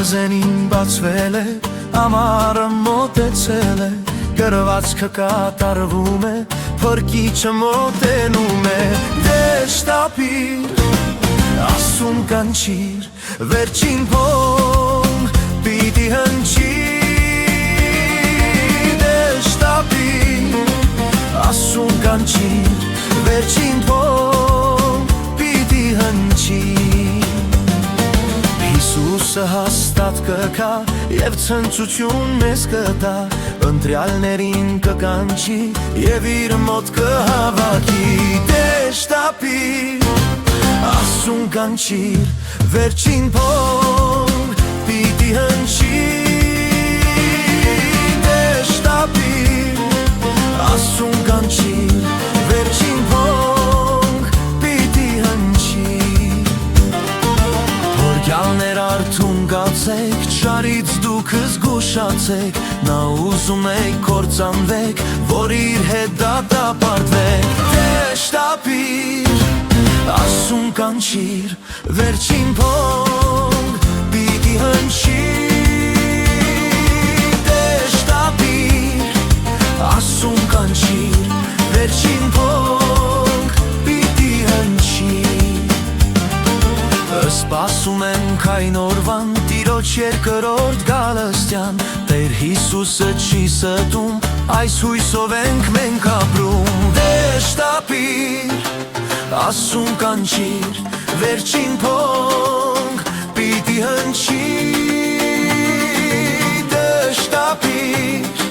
Գազենին բացվել է, ամառը մոտեցել է, գրվածքը կատարվում է, փրկիչը մոտենում է, դե շտապիր, ասում կանչիր, վերջին փոն պիտի հնչի, դե շտապիր, ասում կանչիր, վերջին փոն պիտի հնչի։ Հիսուսը հաստատ կգա և ցնծություն մեզ կտա, ընտրյալներին կկանչի և իր մոտ կհավաքի, դե շտապիր, ասում կանչիր, վերջին փոն պիտի հնչի, դե շտապիր, ասում կանչիր, վերջին փոն պիտի հնչի։ Հորգյալներ արդում գացեք, չարից դուք զգուշացեք, նա ուզում եք կործանվեք, որ իր հետ դատապարտվեք, դե շտապիր, ասում կանչիր, վերջին փոն պիտի հնչի, դե շտապիր, ասում կանչիր, վերջին փոն պիտի հնչի։ Սպասում ենք այն օրվան, Տիրոջ երկրորդ գալստյան, Տեր Հիսուսը չի ստում, այս հույսով ենք մենք ապրում, դե շտապիր, ասում կանչիր, վերջին փոն պիտի հնչի, դե շտապիր,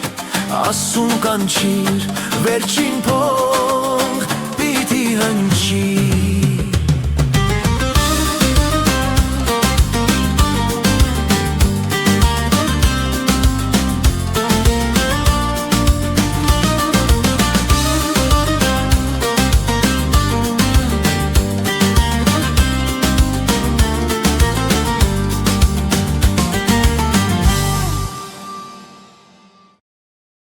ասում կանչիր, վերջին փոն պիտի հնչի։